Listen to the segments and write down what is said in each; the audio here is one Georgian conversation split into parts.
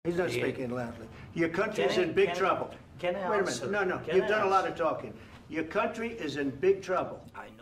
He's not speaking loudly. Your country is in big trouble. Can I Wait a answer? minute. No. Can You've I done a lot answer? of talking. Your country is in big trouble.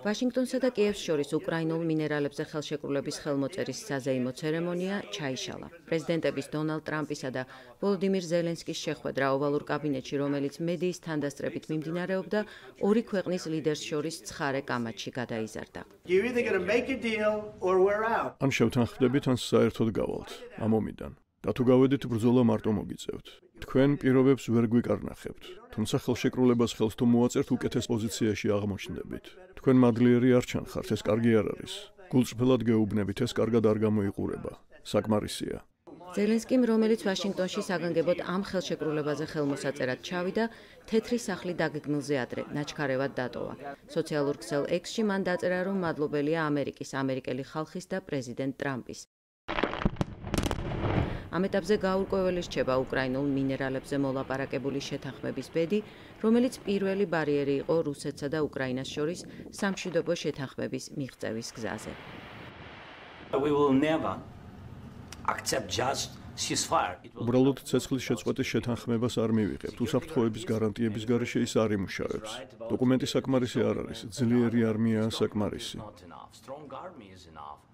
ვაშინგტონსა და კიევს შორის უკრაინულ მინერალებზე ხელშეკრულების ხელმოწერის საზეიმო ცერემონია ჩაიშალა. პრეზიდენტების დონალდ ტრამპისა და ვოლოდიმირ ზელენსკის შეხვედრა ოვალურ კაბინეტში, რომელიც მედიის თანდასწრებით მიმდინარეობდა, ორი ქვეყნის ლიდერს შორის ცხარე კამათში გადაიზარდა. You're either going to make a deal or we're out. ან შევთანხმდებით, ან საერთოდ გავალთ ამ ომიდან. და თუ გავედით, ბრძოლა მარტო მოგიწევთ. თქვენ პირობებს ვერ გვიკარნახებთ, თუმცა ხელშეკრულებას ხელს თუ მოაწერთ, უკეთეს პოზიციაში აღმოჩნდებით. თქვენ მადლიერი არ ჩანხართ, ეს კარგი არ არის. გულწრფელად გეუბნებით, ეს კარგად არ გამოიყურება. საკმარისია. ზელენსკიმ, რომელიც ვაშინგტონში საგანგებოდ ამ ხელშეკრულებაზე ხელმოსაწერად ჩავიდა, თეთრი სახლი დაგეგმილზე ადრე ნაჩქარევად დატოვა. სოციალურ ქსელ X-ში მან დაწერა, რომ მადლობელია ამერიკის, ამერიკელი ხალხის და პრეზიდენტ ტრამპის. ამ ეტაპზე გაურკვეველი რჩება უკრაინულ მინერალებზე მოლაპარაკებული შეთანხმების ბედი, რომელიც პირველი ბარიერი იყო რუსეთსა და უკრაინას შორის სამშვიდობო შეთანხმების მიღწევის გზაზე. We will never accept just ceasefire. უბრალოდ ცეცხლის შეწყვეტის შეთანხმებას არ მივიღებთ. უსაფრთხოების გარანტიების გარეშე ის არ იმუშავებს. დოკუმენტი საკმარისი არ არის, ძლიერი არმიაა საკმარისი. Not enough. Strong army is enough.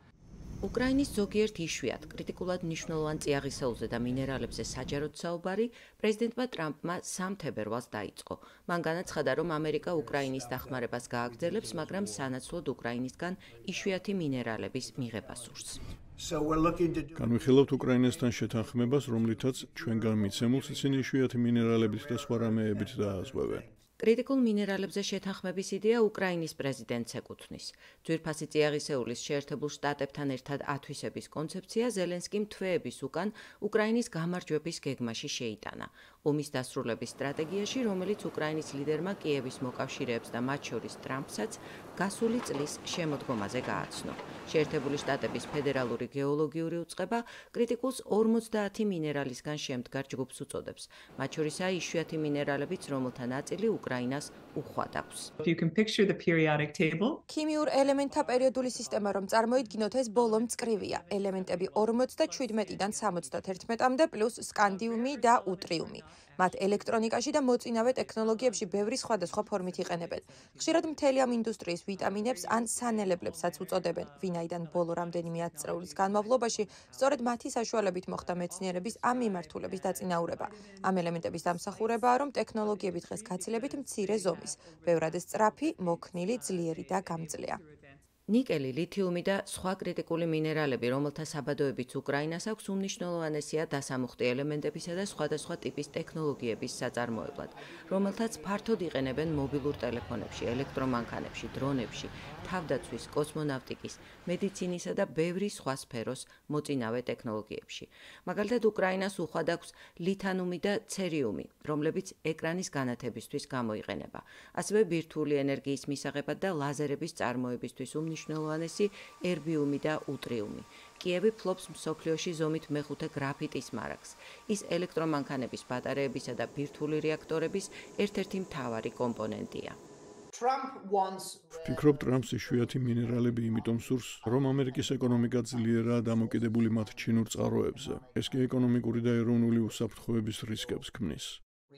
უკრაინის ზოგიერთ იშვიათ კრიტიკულად მნიშვნელოვან წიაღისეულზე და მინერალებზე საჯაროდ საუბარი პრეზიდენტმა ტრამპმა 3 თებერვალს დაიწყო. მან განაცხადა, რომ ამერიკა უკრაინის დახმარებას გააგრძელებს, მაგრამ სანაცვლოდ უკრაინისგან იშვიათი მინერალების მიღებას სურს. So we're looking to do. განვიხილავთ უკრაინასთან შეთანხმებას, რომლითაც ჩვენგან მიცემულს ისინი იშვიათი მინერალებით და სხვა რამეებით დააზღვევენ. კრიტიკულ მინერალებზე შეთანხმების იდეა უკრაინის პრეზიდენტს ეკუთვნის. ძვირფასი წიაღისეულის შეერთებულ შტატებთან ერთად ათვისების კონცეფცია ზელენსკიმ თვეების უკან უკრაინის გამარჯვების გეგმაში შეიტანა. ომის დასრულების სტრატეგიაში, რომელიც უკრაინის ლიდერმა კიევის მოკავშირეებს და მათ შორის ტრამპსაც გასული წლის შემოდგომაზე გააცნო. შეერთებული შტატების ფედერალური გეოლოგიური უწყება კრიტიკულს 50 მინერალისგან შემდგარ ჯგუფს უწოდებს. მათ შორისაა იშვიათი მინერალებიც, რომელთა ნაწილი უკრაინას უხვად აქვს. You can picture the periodic table. ქიმიურ ელემენტთა პერიოდული სისტემა, რომ წარმოიდგინოთ, ეს ბოლო მწკრივია. ელემენტები 47-დან 71-მდე პლუს სკანდიუმი და უტრიუმი. მათ ელექტრონიკაში და მოწინავე ტექნოლოგიებში ბევრი სხვადასხვა ფორმით იყენებენ. ხშირად მთელი ამ ინდუსტრიის ვიტამინებს ან სანელებლებსაც უწოდებენ, ვინაიდან ბოლო რამდენიმე ათწლეულის განმავლობაში სწორედ მათი საშუალებით მოხდა მეცნიერების ამ მიმართულების დაწინაურება. ამ ელემენტების დამსახურებაა, რომ ტექნოლოგიები დღეს გაცილებით მცირე ზომის, ბევრად სწრაფი, მოქნილი, ძლიერი და გამძლეა. ნიკელი, ლითიუმი და სხვა კრიტიკული მინერალები, რომელთა საბადოებიც უკრაინას აქვს, უმნიშვნელოვანესია დასამუხტი ელემენტებისა და სხვადასხვა ტიპის ტექნოლოგიების საწარმოებლად, რომელთაც ფართოდ იყენებენ მობილურ ტელეფონებში, ელექტრომანქანებში, დრონებში, თავდაცვის, კოსმონავტიკის, მედიცინისა და ბევრი სხვა სფეროს მოწინავე ტექნოლოგიებში. მაგალითად, უკრაინას უხვად აქვს ლითანუმი და ცერიუმი, რომლებიც ეკრანის განათებისთვის გამოიყენება. ასევე ბირთვული ენერგიის მისაღებად და ლაზერების წარმოებისთვის მნიშვნელოვანესი ერბიუმი და უტრიუმი. კიევი ფლობს მსოფლიოში ზომით მეხუთე გრაფიტის მარაგს. ის ელექტრომანქანების ბატარეებისა და ბირთვული რეაქტორების ერთ-ერთი მთავარი კომპონენტია. ვფიქრობ, ტრამპს იშვიათი მინერალები იმიტომ სურს, რომ ამერიკის ეკონომიკა ძლიერაა დამოკიდებული მათ ჩინურ წყაროებზე. ეს კი ეკონომიკური და ეროვნული უსაფრთხოების რისკებს ქმნის.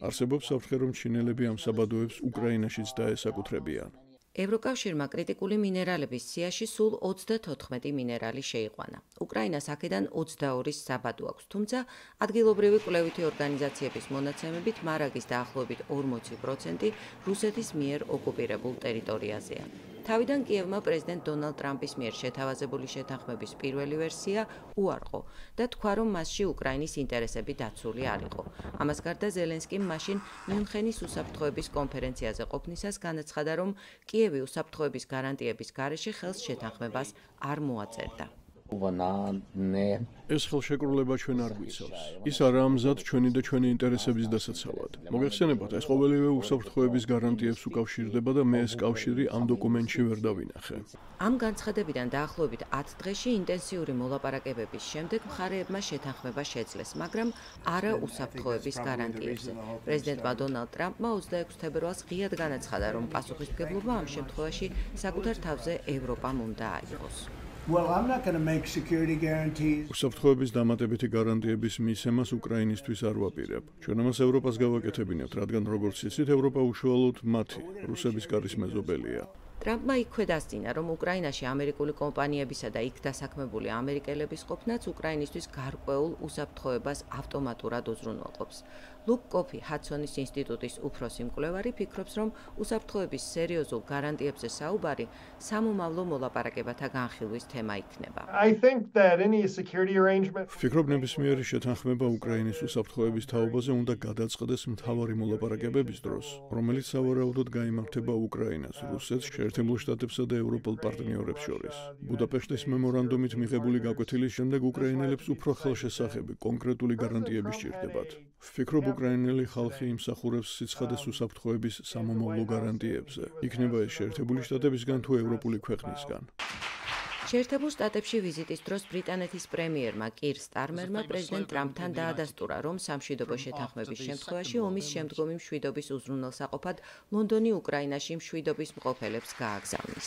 არსებობს საფრთხე, რომ ჩინელები ამ საბადოებს უკრაინაშიც დაესაკუთრებიან. ევროკავშირმა კრიტიკული მინერალების სიაში სულ 34 მინერალი შეიყვანა. უკრაინას აქედან 22-ის საბადო აქვს, თუმცა ადგილობრივი კვლევითი ორგანიზაციების მონაცემებით მარაგის დაახლოებით 40% რუსეთის მიერ ოკუპირებულ ტერიტორიაზეა. თავიდან კიევმა პრეზიდენტ დონალდ ტრამპის მიერ შეთავაზებული შეთანხმების პირველი ვერსია უარყო და თქვა, რომ მასში უკრაინის ინტერესები დაცული არ იყო. ამას გარდა ზელენსკიმ მაშინ მიუნხენის უსაფრთხოების კონფერენციაზე ყოფნისას განაცხადა, რომ კიევი უსაფრთხოების გარანტიების გარეშე ხელს შეთანხმებას არ მოაწერდა. ეს ხელშეკრულება ჩვენ არ გვიცავს. ის არაა მზად ჩვენი და ჩვენი ინტერესების დასაცავად. მოგეხსენებათ, ეს ყოველივე უსაფრთხოების გარანტიებს უკავშირდება და მე ეს კავშირი ამ დოკუმენტში ვერ დავინახე. ამ განცხადებიდან დაახლოებით 10 დღეში ინტენსიური მოლაპარაკებების შემდეგ მხარეებმა შეთანხმება შეძლეს, მაგრამ არა უსაფრთხოების გარანტიებზე. პრეზიდენტმა დონალდ ტრამპმა 26 თებერვალს ღიად განაცხადა, რომ პასუხისმგებლობა ამ შემთხვევაში საკუთარ თავზე ევროპამ უნდა აიღოს. Well, I'm not going to make security guarantees. უსაფრთხოების დამატებითი გარანტიების მისცემას უკრაინისთვის არ ვაპირებ. ჩვენ ამას ევროპას გავაკეთებინებთ, რადგან როგორც იცით, ევროპა უშუალოდ მათი რუსების კარის მეზობელია. ტრამპმა იქვე დასძინა, რომ უკრაინაში ამერიკული კომპანიებისა და იქ დასაქმებული ამერიკელების ყოფნაც უკრაინისთვის გარკვეულ უსაფრთხოებას ავტომატურად უზრუნველყოფს. ლუკ კოფი, ჰადსონის ინსტიტუტის უფროსი მკვლევარი, ფიქრობს, რომ უსაფრთხოების სერიოზულ გარანტიებზე საუბარი სამომავლო მოლაპარაკებათა განხილვის თემა იქნება. I think that any security arrangement ვფიქრობ, ნებისმიერი შეთანხმება უკრაინის უსაფრთხოების თაობაზე უნდა გადაწყდეს მთავარი მოლაპარაკებების დროს, რომელიც სავარაუდოდ გაიმართება უკრაინას, რუსეთს, შეერთებულ შტატებსა და ევროპელ პარტნიორებს შორის. ბუდაპეშტის მემორანდუმით მიღებული გაკვეთილის შემდეგ უკრაინელებს უფრო ხელშესახები კონკრეტული გარანტიები სჭირდებათ. ვფიქრობ, უკრაინელი ხალხი იმსახურებს სიცხადეს უსაფრთხოების სამომავლო გარანტიებზე. იქნება ეს შეერთებული შტატებისგან თუ ევროპული ქვეყნისგან. შეერთებულ შტატებში ვიზიტის დროს ბრიტანეთის პრემიერმა კირ სტარმერმა პრეზიდენტ ტრამპთან დაადასტურა, რომ სამშვიდობო შეთანხმების შემთხვევაში ომის შემდგომი მშვიდობის უზრუნველსაყოფად ლონდონი უკრაინაში მშვიდობის მყოფელებს გააგზავნის.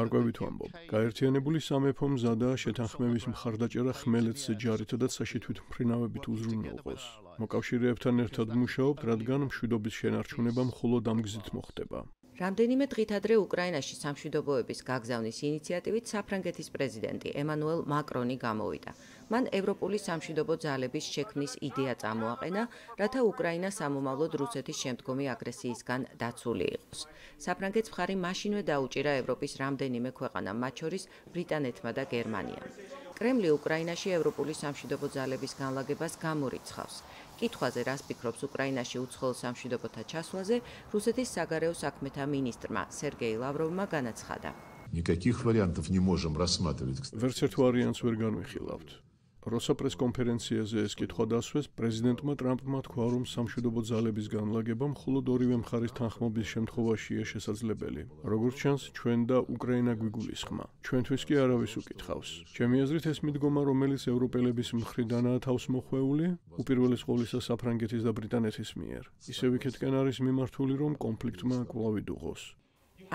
გარკვევით ვამბობ, გაერთიანებული სამეფო მზადაა შეთანხმების მხარდაჭერა ხმელეთზე ჯარითა და საშითვით მფრინავებით უზრუნველყოს. მოკავშირეებთან ერთად ვმუშაობთ, რადგან მშვიდობის შენარჩუნება მხოლოდ ამ გზით მოხდება. რამდენიმე დღით ადრე უკრაინაში სამშვიდობოების გაგზავნის ინიციატივით საფრანგეთის პრეზიდენტი ემანუელ მაკრონი გამოვიდა. მან ევროპული სამშვიდობო ძალების შექმნის იდეა წამოაყენა, რათა უკრაინა სამომავლოდ რუსეთის შემდგომი აგრესიისგან დაცული იყოს. საფრანგეთს მხარი მაშინვე დაუჭირა ევროპის რამდენიმე ქვეყანამ, მათ შორის ბრიტანეთმა და გერმანიამ. კრემლი უკრაინაში ევროპული სამშვიდობო ძალების განლაგებას გამორიცხავს. კითხვაზე, რას ფიქრობს უკრაინაში უცხოელ სამშვიდობოთა ჩასვლაზე, რუსეთის საგარეო საქმეთა მინისტრმა სერგეი ლავროვმა განაცხადა. Никаких вариантов не можем рассматривать. ვერც ერთ ვარიანტს ვერ განვიხილავთ. როცა პრესკონფერენციაზე ეს კითხვა დასვეს, პრეზიდენტმა ტრამპმა თქვა, რომ სამშვიდობო ძალების განლაგება მხოლოდ ორივე მხარის თანხმობის შემთხვევაშია შესაძლებელი. როგორც ჩანს, ჩვენ და უკრაინა გვიგულისხმა. ჩვენთვის კი არავის უკითხავს. ჩემი აზრით, ეს მიდგომა, რომელიც ევროპელების მხრიდანაა თავს მოხვეული, უპირველეს ყოვლისა საფრანგეთის და ბრიტანეთის მიერ, ისევ იქეთკენ არის მიმართული, რომ კონფლიქტმა კვლავ იდუღოს.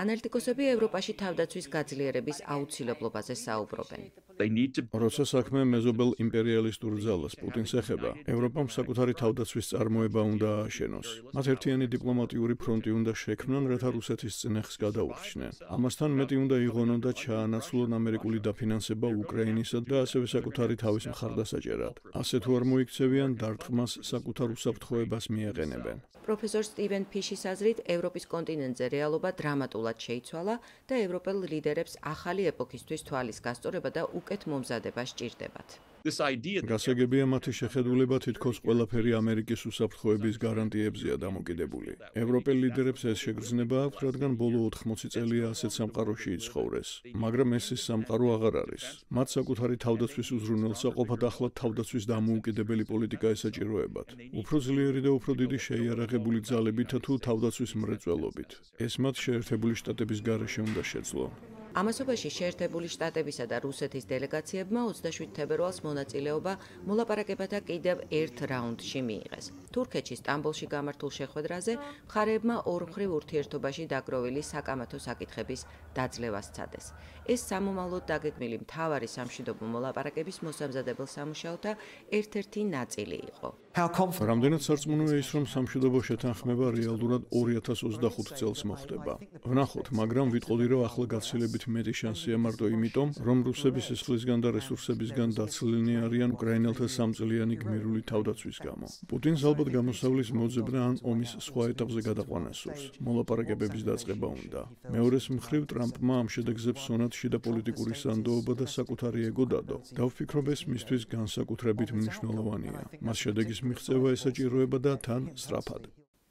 ანალიტიკოსები ევროპაში თავდაცვის გაძლიერების აუცილებლობაზე საუბრობენ. როცა საქმე მეზობელ იმპერიალისტურ ძალას პუტინს ეხება, ევროპამ საკუთარი თავდაცვის წარმოება უნდა ააშენოს. მათ ერთიანი დიპლომატიური ფრონტი უნდა შექმნან, რათა რუსეთის წინახს გადაურჩნენ. ამასთან მეტი უნდა იღონონ და ჩაანაცვლონ ამერიკული დაფინანსება უკრაინისა და ასევე საკუთარი თავის მხარდასაჭერად. ასე თუ არ მოიქცევიან, დარტყმას საკუთარ უსაფრთხოებას მიეყენებენ. პროფესორ სტივენ ფიშის აზრით, ევროპის კონტინენტზე რეალობა დრამატულად შეიცვალა და ევროპელ ლიდერებს ახალი ეპოქისთვის თვალის გასწორება და უკეთ მომზადება სჭირდებათ. გასაგებია მათი შეხედულება თითქოს ყველაფერი ამერიკის უსაფრთხოების გარანტიებზეა დამოკიდებული. ევროპელ ლიდერებს ეს შეგრძნება აქვთ, რადგან ბოლო 80 წელია ასეთ სამყაროში იცხოვრეს, მაგრამ ეს სამყარო აღარ არის. მათ საკუთარი თავდაცვის უზრუნველსაყოფად ახლა თავდაცვის დამოუკიდებელი პოლიტიკა ესაჭიროებათ. უფრო ძლიერი და უფრო დიდი შეიარაღებული ძალებით თუ თავდაცვის მრეწველობით. ეს მათ შეერთებული შტატების გარეშე უნდა შეძლონ. ამასობაში შეერთებული შტატებისა და რუსეთის დელეგაციებმა 27 თებერვალს მონაწილეობა მოლაპარაკებათა კიდევ ერთ რაუნდში მიიღეს. თურქეთში სტამბოლში გამართულ შეხვედრაზე მხარეებმა ორმხრივ ურთიერთობაში დაგროვილი საკამათო საკითხების დაძლევა სცადეს. ეს სამომავლოდ დაგეგმილი მთავარი სამშვიდობო მოლაპარაკების მოსამზადებელ სამუშაოთა ერთ-ერთი ნაწილი იყო. რამდენად სარწმუნოა ის, რომ სამშვიდობო შეთანხმება რეალურად 2025 წელს მოხდება. ვნახოთ, მაგრამ ვიტყოდი, რომ ახლა გაცილებით მეტი შანსია მარტო იმიტომ, რომ რუსები სისხლისგან და რესურსებისგან დაცლილნი არიან უკრაინელთა სამწლიანი გმირული თავდაცვის გამო. პუტინს ალბათ გამოსავლის მოძებნა ან ომის სხვა ეტაპზე გადაყვანა სურს. მოლაპარაკებების დაწყება უნდა. მეორეს მხრივ ტრამპმა ამ შედეგებს სონად შიდა პოლიტიკური სანდოობა და საკუთარი ეგო დადო. და ვფიქრობ, ეს მისთვის განსაკუთრებით მნიშვნელოვანია. მას შედეგის მიღწევა ესაჭიროება და თან სწრაფად.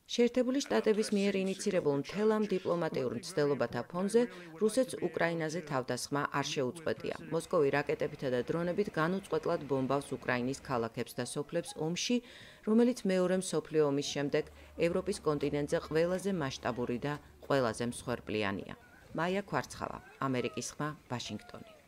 შეერთებული შტატების მიერ ინიცირებულ მთელ ამ დიპლომატიურ მცდელობათა ფონზე რუსეთს უკრაინაზე თავდასხმა არ შეუწყვეტია. მოსკოვი რაკეტებითა და დრონებით განუწყვეტლად ბომბავს უკრაინის ქალაქებს და სოფლებს ომში, რომელიც მეორე მსოფლიო ომის შემდეგ ევროპის კონტინენტზე ყველაზე მასშტაბური და ყველაზე მსხვერპლიანია. მაია ქვარცხავა, ამერიკის ხმა, ვაშინგტონი.